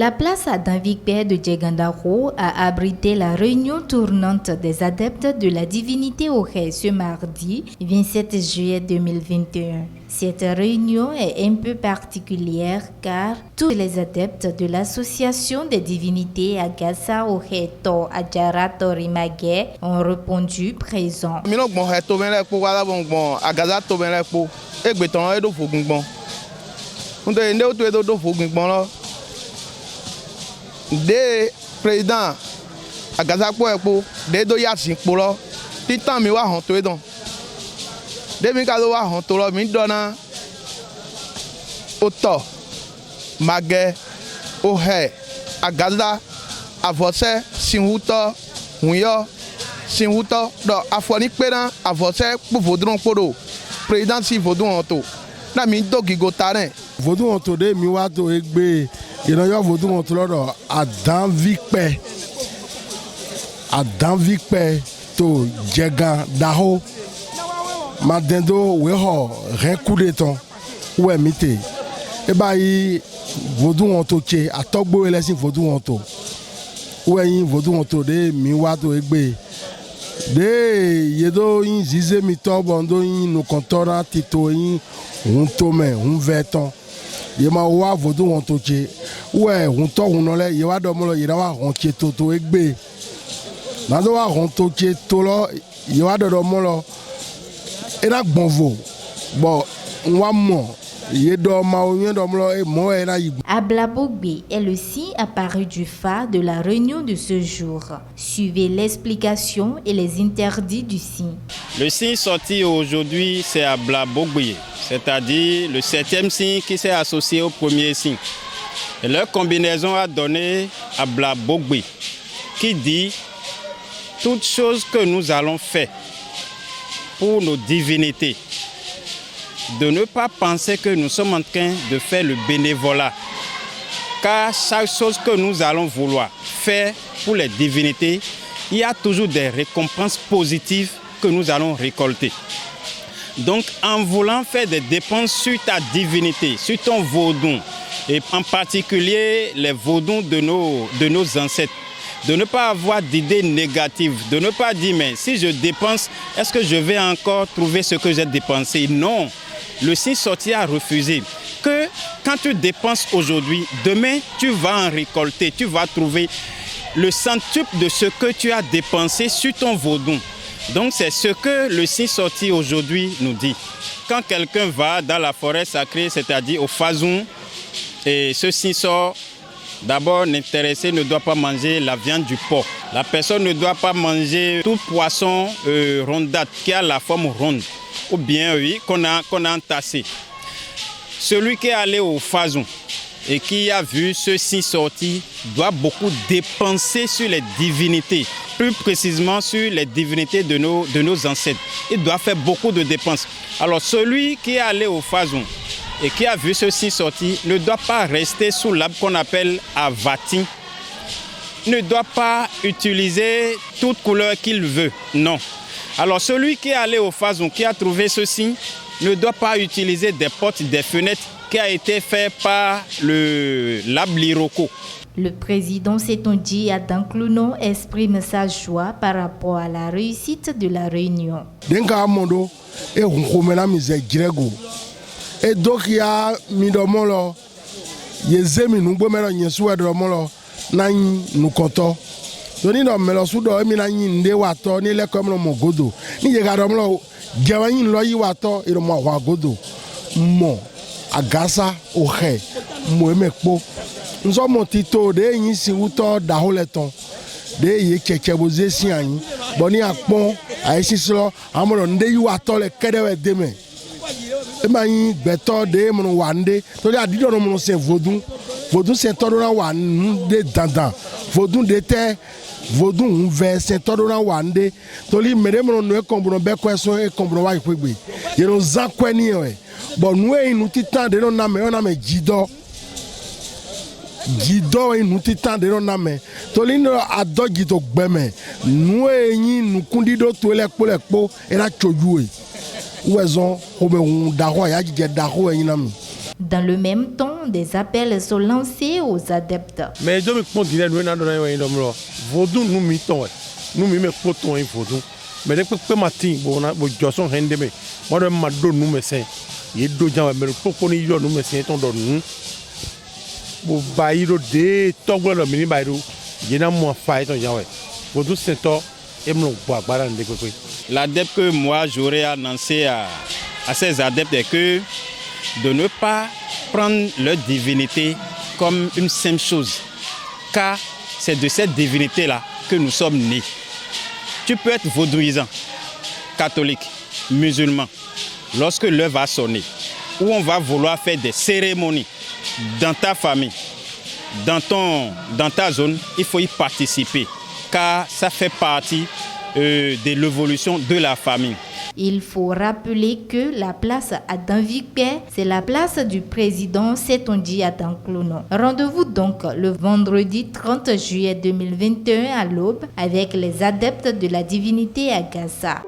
La place à Danvikpe de Djegandaro a abrité la réunion tournante des adeptes de la divinité Ohé ce mardi 27 juillet 2021. Cette réunion est un peu particulière car tous les adeptes de l'association des divinités Agasa Ohé To Adjara Torimage ont répondu présents. De président Agasa Poepo de do yasin polo titan mi wa hon to edon de mi ka lo wa hon to lo mi dona oto mage Ohé Agasa avose sinhuto hunyo sinhuto do afoni peran avose po vodron podo président si vodon to na mi do gigotaren vodun to de mi wa to egbe ìrànyọ́ vodun to lọ́dọ̀ Danvikpe to Djegandaro madendo weho rekude ton we mite e ba yi vodun to che atogbo elesin vodun to we yin vodun to de mi wa to egbe de yedo yin zize mi to bondo yin no kontora tito yin un tome un veton yema wa vodun to che ouais on to on le ye wa do mo lo ye wa hon che to egbe na do wa hon to che to lo ye wa do mo lo e na gbonvo bo nwa mo ye do ma o yen do mo lo e mo e na yi. Ablabogbe est le signe apparu du phare de la réunion de ce jour. Suivez l'explication et les interdits du signe. Le signe sorti aujourd'hui, c'est Ablabogbe, c'est-à-dire le 7e signe qui s'est associé au premier signe. Et leur combinaison a donné Ablabogbe, qui dit toutes choses que nous allons faire pour nos divinités, de ne pas penser que nous sommes en train de faire le bénévolat. Car chaque chose que nous allons vouloir faire pour les divinités, il y a toujours des récompenses positives que nous allons récolter. Donc en voulant faire des dépenses sur ta divinité, sur ton vaudou, et en particulier les vaudous de nos ancêtres, de ne pas avoir d'idées négatives, de ne pas dire mais si je dépense, est-ce que je vais encore trouver ce que j'ai dépensé? Non, le signe sorti a refusé que quand tu dépenses aujourd'hui, demain tu vas en récolter, tu vas trouver le centuple de ce que tu as dépensé sur ton vaudou. Donc c'est ce que le signe sorti aujourd'hui nous dit. Quand quelqu'un va dans la forêt sacrée, c'est-à-dire au Fazoum, et ce signe sort, d'abord l'intéressé ne doit pas manger la viande du porc. La personne ne doit pas manger tout poisson rondate qui a la forme ronde, ou bien oui, qu'on a entassé. Celui qui est allé au Fazoum et qui a vu ce signe sortir doit beaucoup dépenser sur les divinités, plus précisément sur les divinités de nos ancêtres. Il doit faire beaucoup de dépenses. Alors celui qui est allé au Fazoum et qui a vu ce signe sortir ne doit pas rester sous l'arbre qu'on appelle Avati, ne doit pas utiliser toute couleur qu'il veut, non. Alors celui qui est allé au Fazoum, qui a trouvé ce signe, ne doit pas utiliser des portes, des fenêtres qui a été fait par l'arbre Liroko. Le président Setonji Adam Clounon exprime sa joie par rapport à la réussite de la réunion. Et donc il y a midomolo yezemi nugbo melo nyesu edomolo na nu konto doni no melo sudo emi na yin nde wato ni le komlo mogodo ni je ga domlo gewayin lo yi wato iro mo wa godo mo Agasa Ohé mo emepo nzo mo tito de yin si wuto daholeton de ye checheboze si ayin boni apon aisislo amoro nde yi wato le kedewe deme emayin beto de mon wande to dia dido no mon se vodun se todo na wande dandan vodun de te vodun ve se todo na wande to li mere mon no e kombro be kweso e kombro wa ipegbe ye no zakwani e bo nu e inu titan de no na me jido inu titan de no na me to li no adogi to gbeme nu e yin nu kundido to lekpo e na choju e. Dans le même temps, des appels sont lancés aux adeptes. Mais je me continue nous na dona yin domlo. Vodou nous mi ton. Nous mi me poton yin vodou. Mais dès que matin bona bo joson hende me. Moi de ma do nous me sen. Ye do jan me poko ni yo nous me sen ton do nous. Bo bayiro de togbo lo mi ni bayiro. Ye na mo fa ton jan we. Vodou sento e mo bo agbara nde pepe. L'adepte que moi j'aurais annoncé à ces adeptes est que de ne pas prendre leur divinité comme une simple chose, car c'est de cette divinité-là que nous sommes nés. Tu peux être vaudouisant, catholique, musulman, lorsque l'heure va sonner, où on va vouloir faire des cérémonies dans ta famille, dans ta zone, il faut y participer, car ça fait partie de l'évolution de la famille. Il faut rappeler que la place Adam Vicpé, c'est la place du président Setonji Adam Clonon. Rendez-vous donc le vendredi 30 juillet 2021 à l'aube avec les adeptes de la divinité à Gaza.